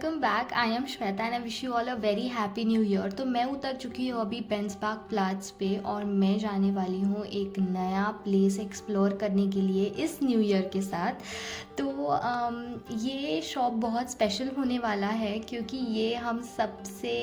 Welcome back. I am Shweta and I wish you all a very happy new year. तो मैं उतर चुकी हूँ अभी बेंचमार्क प्लाट्स पे और मैं जाने वाली हूँ एक नया प्लेस एक्सप्लोर करने के लिए इस न्यू ईयर के साथ। तो ये शॉप बहुत स्पेशल होने वाला है क्योंकि ये हम सबसे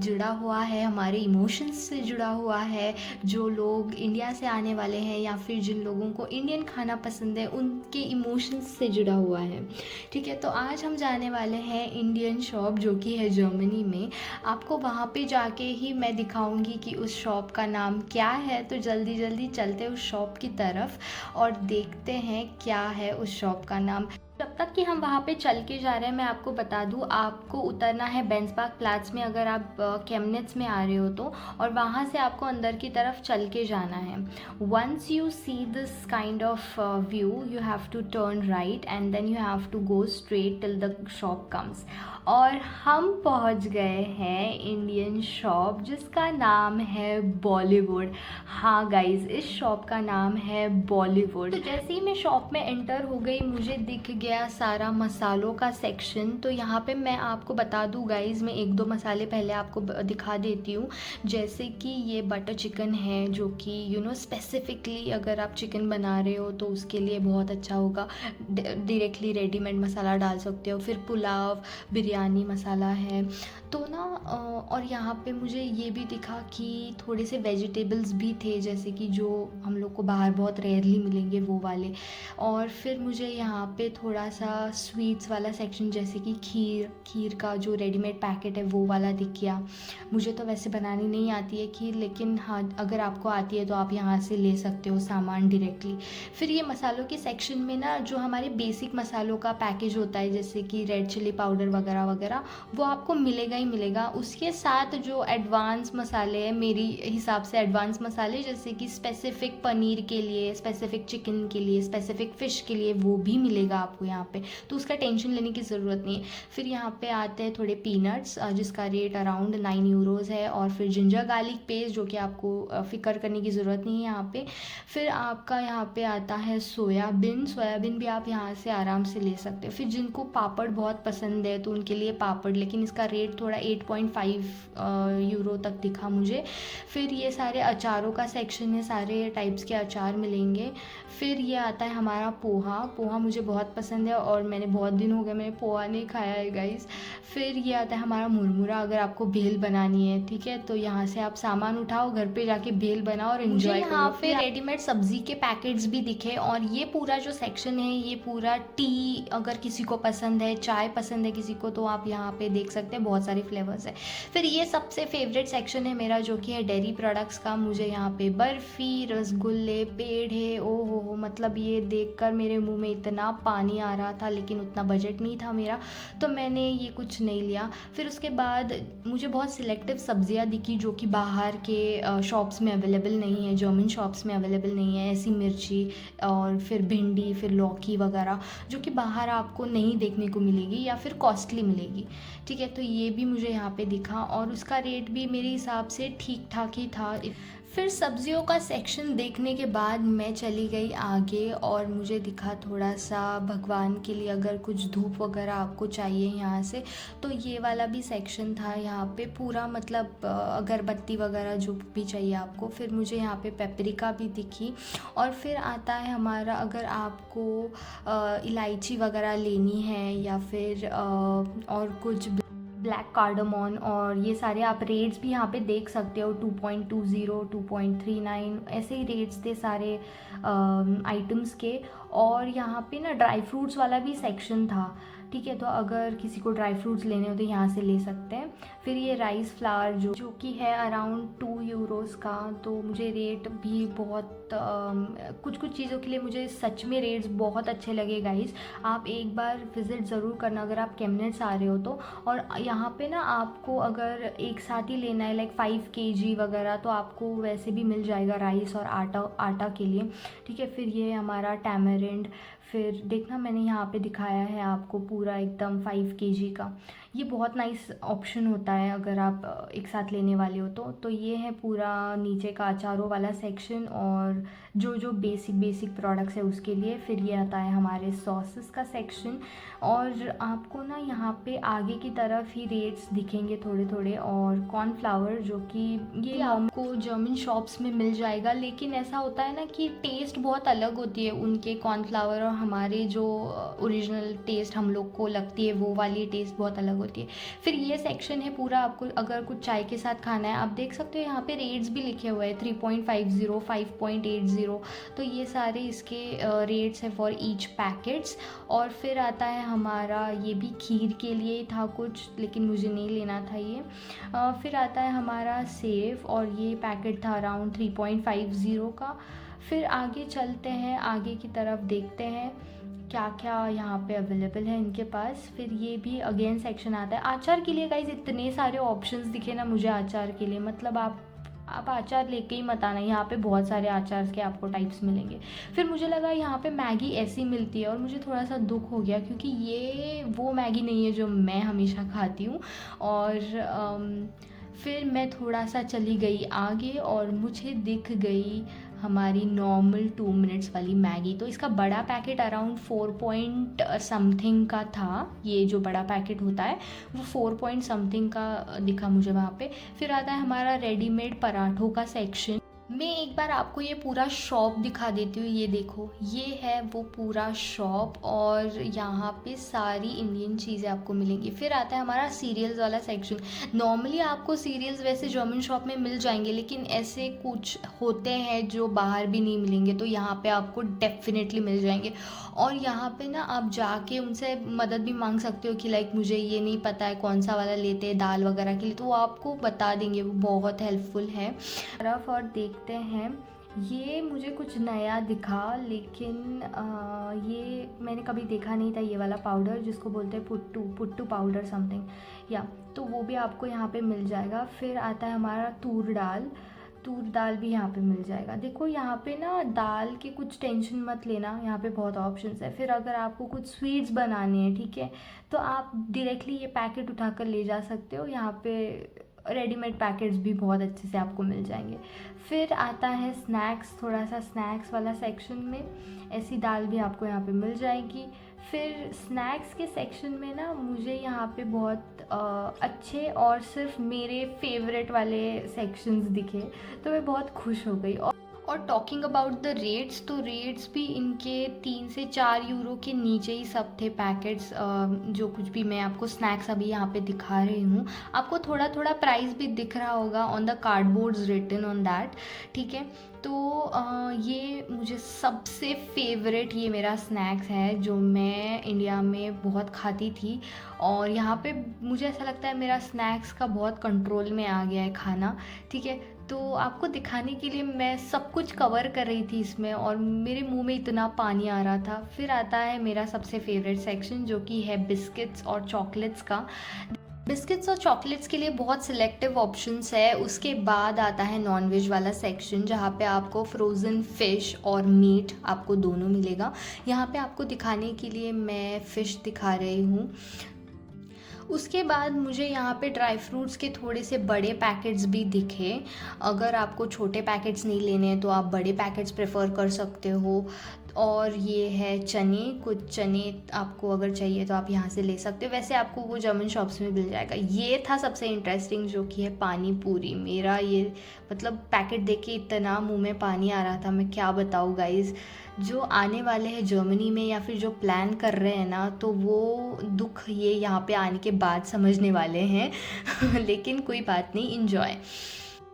जुड़ा हुआ है, हमारे इमोशंस से जुड़ा हुआ है। जो लोग इंडिया से आने वाले हैं या फिर जिन लोगों को इंडियन खाना पसंद है उनके इमोशंस से जुड़ा हुआ है। ठीक है, तो आज हम जाने वाले हैं इंडियन शॉप जो कि है जर्मनी में। आपको वहाँ पे जाके ही मैं दिखाऊंगी कि उस शॉप का नाम क्या है। तो जल्दी जल्दी चलते उस शॉप की तरफ और देखते हैं क्या है उस शॉप का नाम। जब तक कि हम वहाँ पे चल के जा रहे हैं मैं आपको बता दूँ, आपको उतरना है बेंचमार्क प्लाट्स में अगर आप केमनिट्ज में आ रहे हो तो, और वहाँ से आपको अंदर की तरफ चल के जाना है। Once you see this kind of view you have to turn right and then you have to go straight till the shop comes. और हम पहुँच गए हैं इंडियन शॉप जिसका नाम है बॉलीवुड। हाँ गाइज, इस शॉप का नाम है बॉलीवुड। तो जैसे ही मैं शॉप में एंटर हो गई मुझे दिख गया सारा मसालों का सेक्शन। तो यहाँ पे मैं आपको बता दूँ गाइज, मैं एक दो मसाले पहले आपको दिखा देती हूँ। जैसे कि ये बटर चिकन है जो कि स्पेसिफिकली अगर आप चिकन बना रहे हो तो उसके लिए बहुत अच्छा होगा। डायरेक्टली रेडीमेड मसाला डाल सकते हो। फिर पुलाव बिरयानी मसाला है तो ना। और यहाँ पे मुझे ये भी दिखा कि थोड़े से वेजिटेबल्स भी थे जैसे कि जो हम लोग को बाहर बहुत रेयरली मिलेंगे वो वाले। और फिर मुझे यहाँ पे थोड़ा सा स्वीट्स वाला सेक्शन जैसे कि खीर का जो रेडीमेड पैकेट है वो वाला दिख गया। मुझे तो वैसे बनानी नहीं आती है खीर, लेकिन हाँ अगर आपको आती है तो आप यहाँ से ले सकते हो सामान डायरेक्टली। फिर ये मसालों के सेक्शन में ना जो हमारे बेसिक मसालों का पैकेज होता है जैसे कि रेड चिली पाउडर वगैरह वगैरह वो आपको मिलेगा ही मिलेगा। उसके साथ जो एडवांस मसाले हैं, मेरी हिसाब से एडवांस मसाले जैसे कि स्पेसिफिक पनीर के लिए, स्पेसिफिक चिकन के लिए, स्पेसिफिक फ़िश के लिए, वो भी मिलेगा आपको यहाँ पे। तो उसका टेंशन लेने की ज़रूरत नहीं है। फिर यहाँ पे आते हैं थोड़े पीनट्स जिसका रेट अराउंड 9 यूरोज़ है। और फिर जिंजर गार्लिक पेस्ट जो कि आपको फ़िक्र करने की ज़रूरत नहीं है यहाँ पे। फिर आपका यहाँ पे आता है सोयाबीन भी आप यहाँ से आराम से ले सकते हो। फिर जिनको पापड़ बहुत पसंद है तो उनके लिए पापड़, लेकिन इसका रेट थोड़ा 8.5 यूरो तक दिखा मुझे। फिर ये सारे अचारों का सेक्शन है, सारे टाइप्स के अचार मिलेंगे। फिर ये आता है हमारा पोहा मुझे बहुत पसंद है और मैंने बहुत दिन हो गए मैंने पोहा नहीं खाया है गाइस। फिर ये आता है हमारा मुरमुरा, अगर आपको भेल बनानी है ठीक है तो यहाँ से आप सामान उठाओ, घर पे जाके भेल बनाओ और एंजॉय करो। यहाँ पे रेडीमेड सब्जी के पैकेट्स भी दिखे। और ये पूरा जो सेक्शन है ये पूरा टी, अगर किसी को पसंद है, चाय पसंद है किसी को तो आप यहाँ पे देख सकते हैं, बहुत सारे फ्लेवर्स है। फिर ये सबसे फेवरेट सेक्शन है मेरा जो कि है डेयरी प्रोडक्ट्स का। मुझे यहाँ पे बर्फ़ी, रसगुल्ले, पेड़े, ओ हो मतलब ये देखकर मेरे मुंह में इतना पानी आ रहा था, लेकिन उतना बजट नहीं था मेरा तो मैंने ये कुछ नहीं लिया। फिर उसके बाद मुझे बहुत सिलेक्टिव सब्जियां दिखी जो कि बाहर के शॉप्स में अवेलेबल नहीं है, जर्मन शॉप्स में अवेलेबल नहीं है। ऐसी मिर्ची और फिर भिंडी, फिर लौकी वगैरह जो कि बाहर आपको नहीं देखने को मिलेगी या फिर कॉस्टली मिलेगी। ठीक है, तो ये भी मुझे यहाँ पे दिखा और उसका रेट भी मेरे हिसाब से ठीक ठाक ही था। फिर सब्जियों का सेक्शन देखने के बाद मैं चली गई आगे और मुझे दिखा थोड़ा सा भगवान के लिए अगर कुछ धूप वगैरह आपको चाहिए यहाँ से तो ये वाला भी सेक्शन था यहाँ पे पूरा, मतलब अगरबत्ती वगैरह जो भी चाहिए आपको। फिर मुझे यहाँ पे पेपरिका भी दिखी। और फिर आता है हमारा, अगर आपको इलायची वगैरह लेनी है या फिर और कुछ ब्लैक कार्डामन, और ये सारे आप रेट्स भी यहाँ पे देख सकते हो। 2.20, 2.39 ऐसे ही रेट्स थे सारे आइटम्स के। और यहाँ पे ना ड्राई फ्रूट्स वाला भी सेक्शन था। ठीक है, तो अगर किसी को ड्राई फ्रूट्स लेने हो तो यहाँ से ले सकते हैं। फिर ये राइस फ्लावर जो कि है अराउंड 2 यूरोज़ का, तो मुझे रेट भी बहुत कुछ चीज़ों के लिए मुझे सच में रेट्स बहुत अच्छे लगे गाइस। आप एक बार विज़िट ज़रूर करना अगर आप केमनिट्ज आ रहे हो तो। और यहाँ पे ना आपको अगर एक साथ ही लेना है लाइक 5 kg वगैरह तो आपको वैसे भी मिल जाएगा राइस और आटा के लिए। ठीक है, फिर ये हमारा टैमरिंड टेमरिंड, फिर देखना मैंने यहाँ पे दिखाया है आपको पूरा एकदम 5 केजी का। ये बहुत नाइस ऑप्शन होता है अगर आप एक साथ लेने वाले हो तो ये है पूरा नीचे का अचारों वाला सेक्शन, और जो जो बेसिक प्रोडक्ट्स है उसके लिए। फिर ये आता है हमारे सॉसेस का सेक्शन, और आपको ना यहाँ पे आगे की तरफ ही रेट्स दिखेंगे थोड़े थोड़े। और कॉर्नफ्लावर जो कि ये आपको जर्मन शॉप्स में मिल जाएगा, लेकिन ऐसा होता है ना कि टेस्ट बहुत अलग होती है उनके कॉर्नफ्लावर और हमारे जो ओरिजिनल टेस्ट हम लोग को लगती है वो वाली टेस्ट बहुत अलग होती है। फिर ये सेक्शन है पूरा, आपको अगर कुछ चाय के साथ खाना है, आप देख सकते हो यहाँ पे रेट्स भी लिखे हुए हैं 3.50, 5.80, तो ये सारे इसके रेट्स है फॉर ईच पैकेट्स। और फिर आता है हमारा, ये भी खीर के लिए ही था कुछ, लेकिन मुझे नहीं लेना था ये। फिर आता है हमारा सेव, और ये पैकेट था अराउंड 3.50 का। फिर आगे चलते हैं, आगे की तरफ देखते हैं क्या क्या यहाँ पे अवेलेबल है इनके पास। फिर ये भी अगेन सेक्शन आता है अचार के लिए। गाइस इतने सारे ऑप्शंस दिखे ना मुझे अचार के लिए, मतलब आप अचार लेके ही मत आना, यहाँ पे बहुत सारे अचार के आपको टाइप्स मिलेंगे। फिर मुझे लगा यहाँ पे मैगी ऐसी मिलती है, और मुझे थोड़ा सा दुख हो गया क्योंकि ये वो मैगी नहीं है जो मैं हमेशा खाती हूँ। और फिर मैं थोड़ा सा चली गई आगे और मुझे दिख गई हमारी नॉर्मल 2 मिनट्स वाली मैगी। तो इसका बड़ा पैकेट अराउंड 4 पॉइंट समथिंग का था। ये जो बड़ा पैकेट होता है वो 4 पॉइंट समथिंग का दिखा मुझे वहाँ पे। फिर आता है हमारा रेडीमेड पराठों का सेक्शन। मैं एक बार आपको ये पूरा शॉप दिखा देती हूँ। ये देखो, ये है वो पूरा शॉप, और यहाँ पे सारी इंडियन चीज़ें आपको मिलेंगी। फिर आता है हमारा सीरियल्स वाला सेक्शन। नॉर्मली आपको सीरियल्स वैसे जर्मन शॉप में मिल जाएंगे, लेकिन ऐसे कुछ होते हैं जो बाहर भी नहीं मिलेंगे, तो यहाँ पे आपको डेफिनेटली मिल जाएंगे। और यहाँ पे ना आप जाके उनसे मदद भी मांग सकते हो कि लाइक मुझे ये नहीं पता है कौन सा वाला लेते हैं दाल वगैरह के लिए, तो वो आपको बता देंगे, वो बहुत हेल्पफुल है। तरफ और देखते हैं, ये मुझे कुछ नया दिखा, लेकिन ये मैंने कभी देखा नहीं था। ये वाला पाउडर जिसको बोलते हैं पुट्टू पाउडर समथिंग, या तो वो भी आपको यहाँ पे मिल जाएगा। फिर आता है हमारा तूर दाल भी यहाँ पे मिल जाएगा। देखो यहाँ पे ना दाल के कुछ टेंशन मत लेना, यहाँ पे बहुत ऑप्शंस है। फिर अगर आपको कुछ स्वीट्स बनाने हैं, ठीक है, तो आप डायरेक्टली ये पैकेट उठाकर ले जा सकते हो। यहाँ पे रेडीमेड पैकेट्स भी बहुत अच्छे से आपको मिल जाएंगे। फिर आता है स्नैक्स, थोड़ा सा स्नैक्स वाला सेक्शन में ऐसी दाल भी आपको यहाँ पे मिल जाएगी। फिर स्नैक्स के सेक्शन में ना मुझे यहाँ पे बहुत अच्छे और सिर्फ मेरे फेवरेट वाले सेक्शंस दिखे, तो मैं बहुत खुश हो गई। और टॉकिंग अबाउट द रेट्स, तो रेट्स भी इनके 3 से 4 यूरो के नीचे ही सब थे पैकेट्स। जो कुछ भी मैं आपको स्नैक्स अभी यहाँ पे दिखा रही हूँ, आपको थोड़ा थोड़ा प्राइस भी दिख रहा होगा on the cardboards written on that, ठीक है। तो ये मुझे सबसे फेवरेट ये मेरा स्नैक्स है जो मैं इंडिया में बहुत खाती थी, और यहाँ पे मुझे ऐसा लगता है मेरा स्नैक्स का बहुत कंट्रोल में आ गया है खाना, ठीक है। तो आपको दिखाने के लिए मैं सब कुछ कवर कर रही थी इसमें, और मेरे मुंह में इतना पानी आ रहा था। फिर आता है मेरा सबसे फेवरेट सेक्शन जो कि है बिस्किट्स और चॉकलेट्स का। बिस्किट्स और चॉकलेट्स के लिए बहुत सिलेक्टिव ऑप्शंस है। उसके बाद आता है नॉनवेज वाला सेक्शन जहाँ पे आपको फ्रोज़न फ़िश और मीट आपको दोनों मिलेगा। यहाँ पे आपको दिखाने के लिए मैं फ़िश दिखा रही हूँ। उसके बाद मुझे यहाँ पे ड्राई फ्रूट्स के थोड़े से बड़े पैकेट्स भी दिखे। अगर आपको छोटे पैकेट्स नहीं लेने हैं तो आप बड़े पैकेट्स प्रेफर कर सकते हो। और ये है चने, कुछ चने आपको अगर चाहिए तो आप यहाँ से ले सकते हो, वैसे आपको वो जर्मन शॉप्स में मिल जाएगा। ये था सबसे इंटरेस्टिंग जो कि है पानी पूरी। मेरा ये मतलब पैकेट देख के इतना मुंह में पानी आ रहा था, मैं क्या बताऊँ गाइज़। जो आने वाले हैं जर्मनी में या फिर जो प्लान कर रहे हैं ना, तो वो दुख ये यहाँ पे आने के बाद समझने वाले हैं लेकिन कोई बात नहीं, इन्जॉय।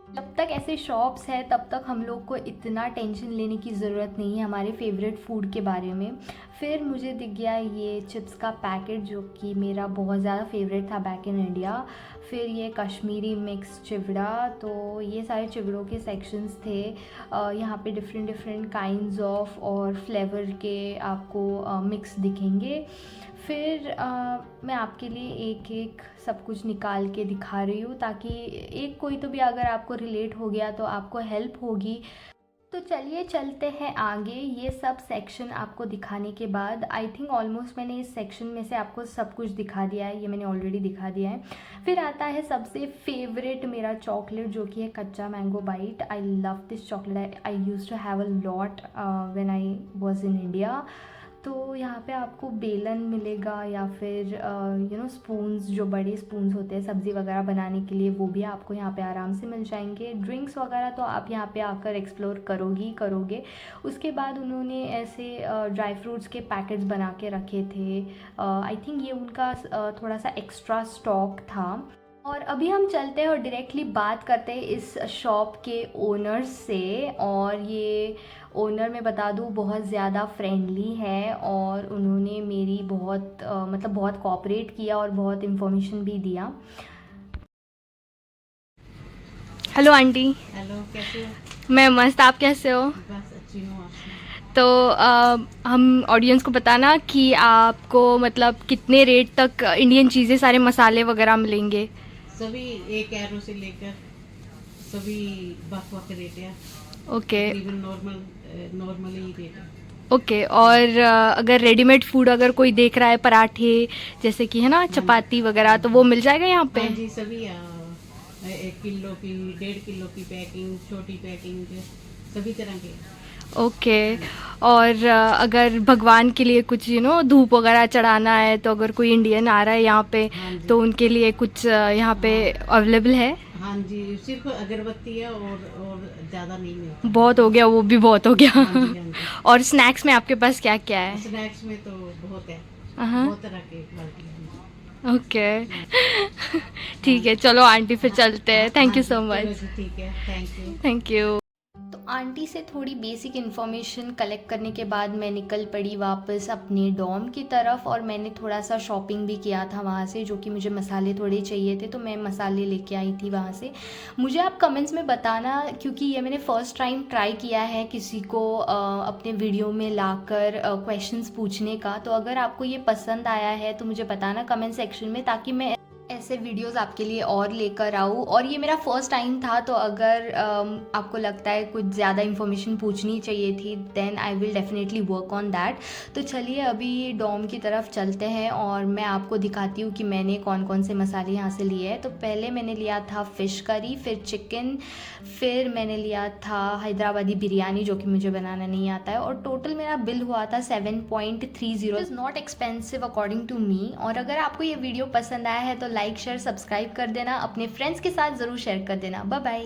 जब तक ऐसे शॉप्स है तब तक हम लोग को इतना टेंशन लेने की ज़रूरत नहीं है हमारे फेवरेट फूड के बारे में। फिर मुझे दिख गया ये चिप्स का पैकेट जो कि मेरा बहुत ज़्यादा फेवरेट था बैक इन इंडिया। फिर ये कश्मीरी मिक्स चिवड़ा, तो ये सारे चिवड़ों के सेक्शंस थे। यहाँ पे डिफरेंट काइंड्स ऑफ और फ्लेवर के आपको मिक्स दिखेंगे। फिर मैं आपके लिए एक एक सब कुछ निकाल के दिखा रही हूँ ताकि एक कोई तो भी अगर आपको रिलेट हो गया तो आपको हेल्प होगी। तो चलिए चलते हैं आगे। ये सब सेक्शन आपको दिखाने के बाद आई थिंक ऑलमोस्ट मैंने इस सेक्शन में से आपको सब कुछ दिखा दिया है, ये मैंने ऑलरेडी दिखा दिया है। फिर आता है सबसे फेवरेट मेरा चॉकलेट, जो कि है कच्चा mango bite. I love this chocolate, I use to have a lot when I was in India. तो यहाँ पे आपको बेलन मिलेगा या फिर स्पून्स, जो बड़े स्पून्स होते हैं सब्ज़ी वगैरह बनाने के लिए, वो भी आपको यहाँ पे आराम से मिल जाएंगे। ड्रिंक्स वगैरह तो आप यहाँ पे आकर एक्सप्लोर करोगे। उसके बाद उन्होंने ऐसे ड्राई फ्रूट्स के पैकेट्स बना के रखे थे। आई थिंक ये उनका थोड़ा सा एक्स्ट्रा स्टॉक था। और अभी हम चलते हैं और डायरेक्टली बात करते हैं इस शॉप के ओनर से। और ये ओनर, मैं बता दूँ, बहुत ज़्यादा फ्रेंडली है और उन्होंने मेरी बहुत कोऑपरेट किया और बहुत इन्फॉर्मेशन भी दिया। Hello aunty. हेलो, कैसे हो? मैं मस्त, आप कैसे हो? बस अच्छी हूँ। आप? तो हम ऑडियंस को बताना कि आपको मतलब कितने रेट तक इंडियन चीज़ें, सारे मसाले वगैरह मिलेंगे। सभी एक एरो से लेकर सभी बक रेट है। ओके नॉर्मली रेट है। ओके। और अगर रेडीमेड फूड अगर कोई देख रहा है, पराठे जैसे कि है ना, चपाती वगैरह, तो वो मिल जाएगा यहाँ पे? हाँ जी, सभी 1 किलो की, 1.5 किलो की पैकिंग, छोटी पैकिंग, सभी तरह के। ओके। और अगर भगवान के लिए कुछ धूप वगैरह चढ़ाना है, तो अगर कोई इंडियन आ रहा है यहाँ पे, हाँ जी। तो उनके लिए कुछ यहाँ पे अवेलेबल है? हाँ जी, सिर्फ अगरबत्ती है और ज़्यादा नहीं मिलता। बहुत हो गया, वो भी बहुत हो गया। हाँ जी, हाँ जी। और स्नैक्स में आपके पास क्या क्या है? स्नैक्स में तो बहुत है, हाँ। बहुत तरह के क्वालिटी है। ओके। ठीक है, चलो आंटी फिर चलते हैं। थैंक यू सो चलो मच। जी, ठीक है, थैंक यू। Thank you. तो आंटी से थोड़ी बेसिक इन्फॉर्मेशन कलेक्ट करने के बाद मैं निकल पड़ी वापस अपने डॉर्म की तरफ। और मैंने थोड़ा सा शॉपिंग भी किया था वहाँ से, जो कि मुझे मसाले थोड़े चाहिए थे, तो मैं मसाले लेके आई थी वहाँ से। मुझे आप कमेंट्स में बताना, क्योंकि ये मैंने फ़र्स्ट टाइम ट्राई किया है किसी को अपने वीडियो में लाकर क्वेश्चंस पूछने का। तो अगर आपको ये पसंद आया है तो मुझे बताना कमेंट सेक्शन में, ताकि मैं ऐसे वीडियोस आपके लिए और लेकर आऊँ। और ये मेरा फर्स्ट टाइम था, तो अगर आपको लगता है कुछ ज़्यादा इन्फॉर्मेशन पूछनी चाहिए थी, then I will definitely work on that. तो चलिए अभी डॉम की तरफ चलते हैं और मैं आपको दिखाती हूँ कि मैंने कौन कौन से मसाले यहाँ से लिए हैं। तो पहले मैंने लिया था फ़िश करी, फिर चिकन, फिर मैंने लिया था हैदराबादी बिरयानी, जो कि मुझे बनाना नहीं आता है। और टोटल मेरा बिल हुआ था 7.30। Is not expensive according to me. और अगर आपको ये वीडियो पसंद आया है तो लाइक शेयर सब्सक्राइब कर देना, अपने फ्रेंड्स के साथ ज़रूर शेयर कर देना। Bye bye.